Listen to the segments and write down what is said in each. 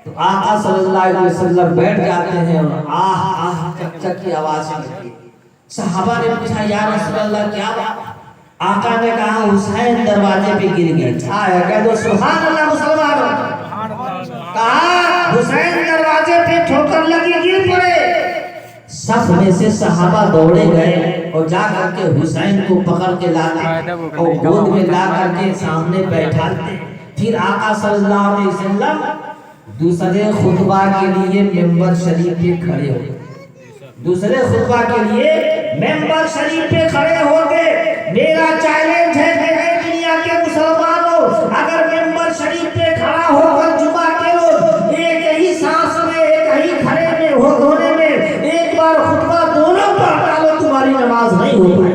تو آقا صلی اللہ علیہ وسلم بیٹھ جاتے ہیں اور آہ آہ چک چک کی آواز نکلتی ہے۔ صحابہ نے پوچھا یا رسول اللہ کیا بات؟ آقا نے کہا حسین دروازے پہ گر گیا۔ کہہ دو سبحان اللہ مسلمانوں۔ کہا حسین دروازے پہ ٹھوکر لگی گر پڑے۔ صف میں سے صحابہ دوڑے گئے اور جا کر کے حسین کو پکڑ کے لاتے اور گود میں لا کر کے سامنے بیٹھاتے۔ پھر آقا صلی اللہ علیہ وسلم دوسرے خطبہ کے لیے منبر شریف پہ کھڑے ہو گئے۔ دوسرے خطبہ کے لیے منبر شریف پہ کھڑے ہو گئے۔ میرا چیلنج ہے کہ اے دنیا کے مسلمانوں، اگر منبر شریف پہ کھڑا ہو کر جمعہ کے روز ایک ہی سانس میں ایک ہی کھڑے میں ہونے میں ایک بار خطبہ دونوں پڑھ ڈالو، تمہاری نماز نہیں ہو پائے۔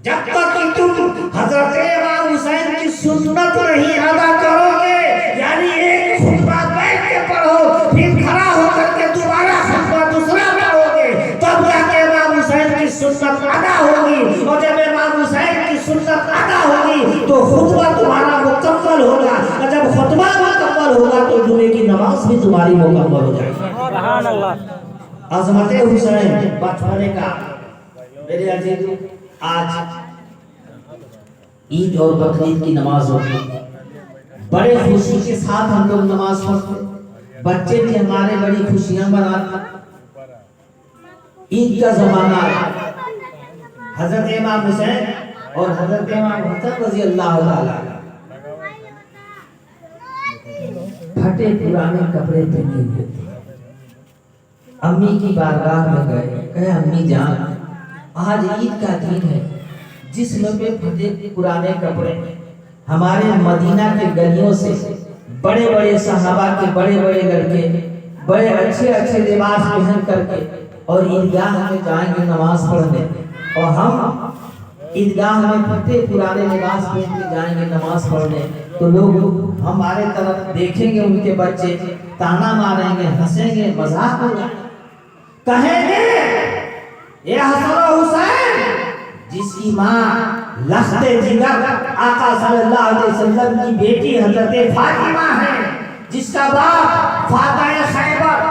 جب تک کہ تم حضرت امام حسین کی سنت نہیں ادا کرو گے، یعنی ایک خطبہ بیٹھ کے پڑھو پھر کھڑا ہو کر کے دوبارہ خطبہ دوسرا پڑھو گے، تب جا کے امام حسین کی سنت ادا ہوگی۔ اور جب امام حسین کی سنت ادا ہوگی تو خطبہ تمہارا مکمل ہوگا، اور جب خطبہ مکمل ہوگا تو جمعے کی نماز بھی تمہاری مکمل ہو جائے گی۔ سبحان اللہ۔ عظمت حسین بچپنے کا۔ میرے عزیز، آج عید اور بقرعید کی نماز ہوتی ہے، بڑے خوشی کے ساتھ ہم لوگ نماز پڑھتے، بچے بھی ہمارے بڑی خوشیاں مناتے۔ عید کا زمانہ ہے، حضرت امام حسین اور حضرت امام حسن رضی اللہ تعالیٰ پھٹے پرانے کپڑے پہنے ہوئے تھے۔ امی کی بارگاہ میں گئے، کہے امی جان آج عید کا دن ہے، جسم پہ پھٹے پرانے کپڑے، ہمارے مدینہ کے گلیوں سے بڑے بڑے صحابہ کے بڑے بڑے لڑکے بڑے اچھے اچھے لباس پہن کر کے اور عیدگاہ میں جائیں گے نماز پڑھنے، اور ہم عیدگاہ میں پھٹے پرانے لباس پہن کے جائیں گے نماز پڑھنے، تو لوگ ہمارے طرف دیکھیں گے، ان کے بچے تانا ماریں گے، ہنسیں گے، مذاق ہو جائے، کہیں گے یہ حسن و حسین جس کی ماں لخت جگر آقا صلی اللہ علیہ وسلم کی بیٹی حضرت فاطمہ ہے، جس کا باپ فاتح خیبر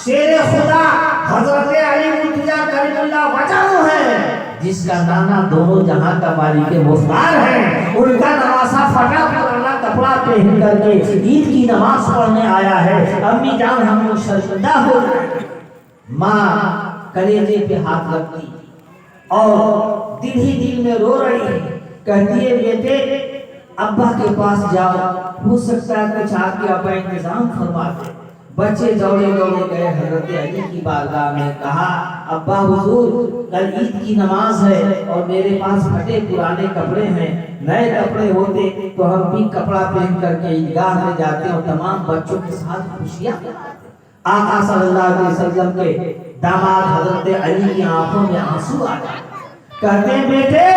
شیر خدا حضرت علی مرتضیٰ کریم اللہ وجہہ ہے، جس کا نانا دونوں جہاں کا مالک مختار ہے، ان کا نواسا پھٹا پرانا کپڑا پہن کر کے عید کی نماز پڑھنے آیا ہے۔ امی جان ہم لوگ شرمندہ ہو گئے۔ ماں کلیجے پہ ہاتھ رکھتی اور دل ہی دل میں رو رہی ہے، کہتی ہے بیٹے ابا کے پاس جاؤ، ہو سکتا ہے کچھ آپ کے ابا انتظام فرما دے۔ بچے دوڑے دوڑے گئے حضرت علی کی بارگاہ میں، کہا ابا حضور کل عید کی نماز ہے اور میرے پاس پھٹے پرانے کپڑے ہیں، نئے کپڑے ہوتے تو ہم بھی کپڑا پہن کر کے عیدگاہ میں جاتے اور تمام بچوں کے ساتھ خوشیاں مناتے۔ آقا صلی اللہ علیہ وسلم کے داماد حضرت علی کی آنکھوں میں آنسو آ گئے، کہتے ہیں بیٹے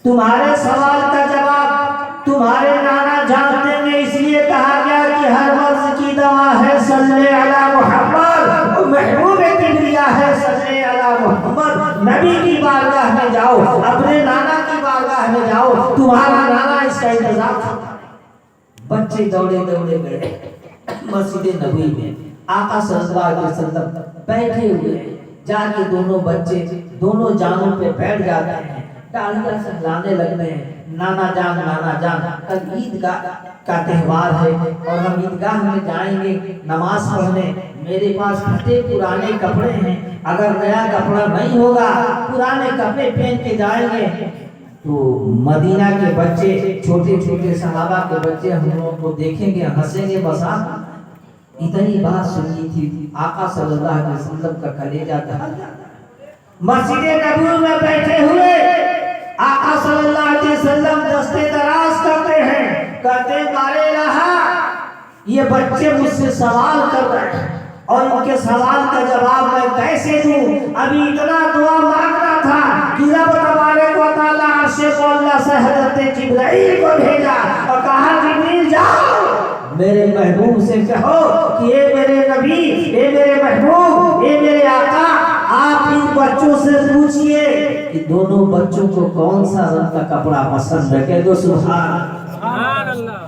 تمہارے سوال کا جواب تمہارے نانا جان دیں گے، اس لیے کہا گیا کہ ہر مرض کی دوا ہے صلی علی محمد، محبوب کبریا ہے صلی علی محمد۔ نبی کی بارگاہ میں جاؤ، اپنے نانا کی بارگاہ میں جاؤ، تمہارا نانا اس کا انتظار کرتا ہے۔ بچے دوڑے دوڑے گئے مسجد نبوی میں، آقا صلی اللہ علیہ وسلم بیٹھے ہوئے ہیں، جا کے دونوں بچے دونوں جانوں پہ بیٹھ جاتے ہیں، ٹالیاں سے ہلانے لگتے ہیں، نانا جان کل عید کا تہوار ہے اور ہم عیدگاہ میں جائیں گے نماز پڑھنے، میرے پاس پھٹے پرانے کپڑے ہیں، اگر نیا کپڑا نہیں ہوگا پرانے کپڑے پہن کے جائیں گے تو مدینہ کے بچے چھوٹے چھوٹے صحابہ کے بچے ہم لوگوں کو دیکھیں گے، ہنسیں گے، مذاق۔ اتنی بات سنی تھی آقا صلی اللہ علیہ وسلم کا کلیجہ دہل جاتا ہے۔ مسجد نبوی میں بیٹھے ہوئے آقا صلی اللہ علیہ وسلم دستے دراز کرتے ہیں، کہتے ہیں مارے رہا یہ بچے مجھ سے سوال کر رہے ہیں اور ان کے سوال کا جواب میں کیسے دوں؟ ابھی اتنا دعا مانگنا تھا کہ رب تبارک و تعالیٰ عرش اللہ سے حضرت جبرائیل کو بھیجا اور کہا جبرائیل جاؤ میرے محبوب سے کہو کہ اے میرے نبی، اے میرے محبوب، اے میرے آقا، آپ ان بچوں سے پوچھئے کہ دونوں بچوں کو کون سا رنگ کا کپڑا پسند ہے۔ کہہ دو سبحان اللہ۔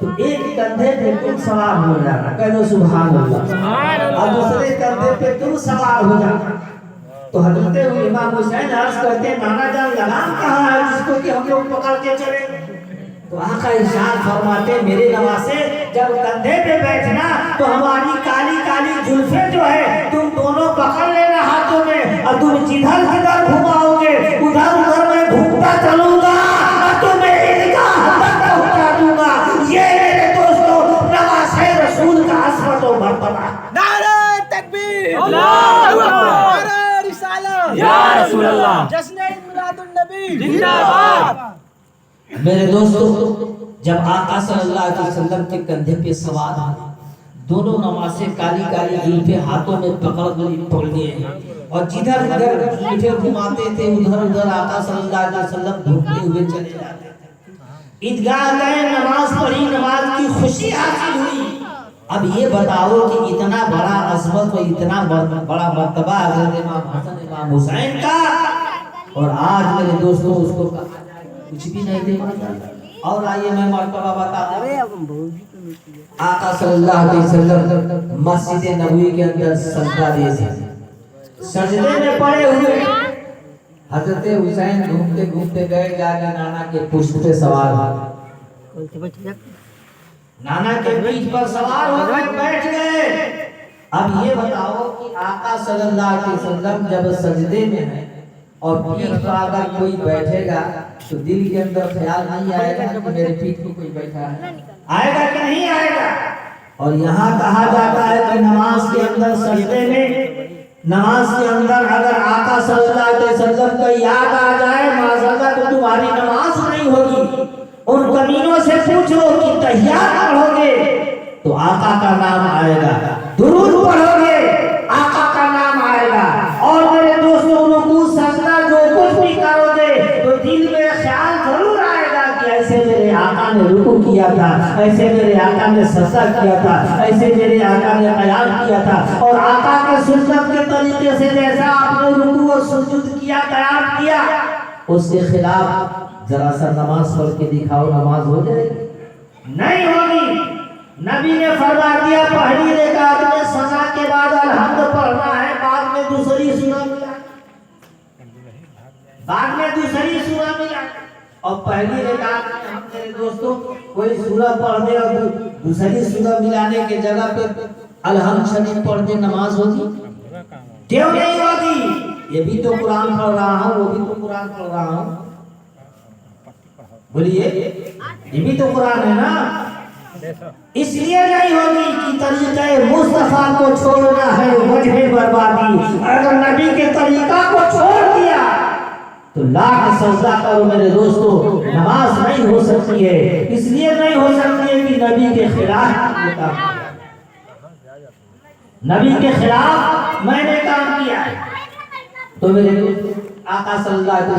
تو ایک کندھے پہ تم سوار ہو جانا، کہہ دو سبحان اللہ، اور دوسرے کندھے پہ تم سوار ہو جانا۔ تو حضرت امام حسین عرض کرتے ہیں نانا جان لگام کہاں ہے جس کو کہ ہم لوگ پکڑ کے چلیں؟ تو آقا ارشاد فرماتے میرے نواسے جب کندھے پہ بیٹھنا تو ہماری کالی کالی زلفیں جو ہے تم دونوں پکڑ لینا ہاتھوں میں، اور تم جدھر جدھر گھماؤ گے ادھر ادھر میں گھومتا چلوں گا اور تمہیں عیدگاہ تک پہنچا دوں گا۔ یہ میرے دوستوں نواسے رسول کا عظمت و مرتبہ۔ نعرہ تکبیر، اللہ اکبر، نعرہ رسالت یا رسول اللہ، جشن میلاد النبی زندہ باد۔ میرے دوستو جب آقا صلی اللہ علیہ وسلم کے کندھے پہ سوار ہیں، دونوں نواسے کالی کالی زلفیں ہاتھوں میں پکڑ لیے ہیں، اور جدھر ادھر زلفیں گھماتے تھے ادھر ادھر آقا صلی اللہ علیہ وسلم گھومتے ہوئے چلے جاتے تھے۔ عیدگاہ گئے، نماز پڑھی، نماز کی خوشی حاصل ہوئی۔ اب یہ بتاؤ کہ اتنا بڑا عظمت و اتنا بڑا مرتبہ حضرت امام حسن امام حسین کا، اور آج میرے دوستوں اس کو کچھ بھی نہیں دے پاتا۔ اور آئیے میں مرتبہ بتا دوں، آقا صلی اللہ علیہ وسلم مسجد نبوی کے اندر سجدہ دے سے سجدے میں پڑے ہوئے، حضرت حسین گھومتے گھومتے گئے جا کے نانا کے پشت پہ سوار ہوئے، نانا کے پیٹھ پر سوار ہو گئے، بیٹھ گئے۔ اب یہ بتاؤ کہ آقا صلی اللہ علیہ وسلم جب سجدے میں ہیں اور پیٹھ پر اگر کوئی بیٹھے گا تو دل کے اندر خیال نہیں آئے گا کہ میرے پیٹھ کو کوئی بیٹھا ہے؟ آئے گا کہ نہیں آئے گا؟ اور یہاں کہا جاتا ہے کہ نماز کے اندر سجدے میں، نماز کے اندر اگر آقا صلی اللہ علیہ وسلم کا یاد آ جائے معاذاللہ تو تمہاری نماز نہیں ہوگی۔ ان کمینوں سے پوچھو کہ تحیات پڑھو گے تو آقا کا نام آئے گا، درود پڑھو گے آقا کا نام آئے گا، اور میرے دوستوں رکوع سجدہ جو کچھ بھی کرو گے تو دل میں خیال ضرور آئے گا کہ ایسے میرے آقا نے رکوع کیا تھا، ایسے میرے آقا نے سجدہ کیا تھا، ایسے میرے آقا نے قیام کیا تھا، اور آقا کے سنت کے طریقے سے جیسا آپ نے رکوع و سجود کیا، قیام کیا، اس کے خلاف ذرا سا نماز پڑھ کے دکھاؤ، نماز ہو جائے گی؟ نہیں ہوگی۔ نبی نے فرما دیا پہلی رکعت میں سنا کے بعد الحمد پڑھنا ہے، بعد میں دوسری سورہ ملا، بعد میں دوسری سورہ ملا، اور پہلی رکعت میں ہم میرے دوستوں کوئی سورہ پڑھنے اور دوسری سورہ ملانے کے جگہ پہ الحمد شریف پڑھ کے نماز ہوگی؟ کیوں نہیں ہوگی؟ یہ بھی تو قرآن پڑھ رہا ہوں، وہ بھی تو قرآن پڑھ رہا ہوں، بولیے یہ بھی تو قرآن ہے نا۔ اس لیے نہیں ہوگی کہ طریقہ مصطفیٰ کو چھوڑنا ہے وجہ بربادی، اگر نبی کے طریقہ کو چھوڑ دیا تو لاکھ سجدہ کرو میرے دوستو نماز نہیں ہو سکتی ہے۔ اس لیے نہیں ہو سکتی ہے کہ نبی کے خلاف یہ کام کیا، نبی کے خلاف میں نے کام کیا ہے۔ تو میرے آقا صلی اللہ علیہ وسلم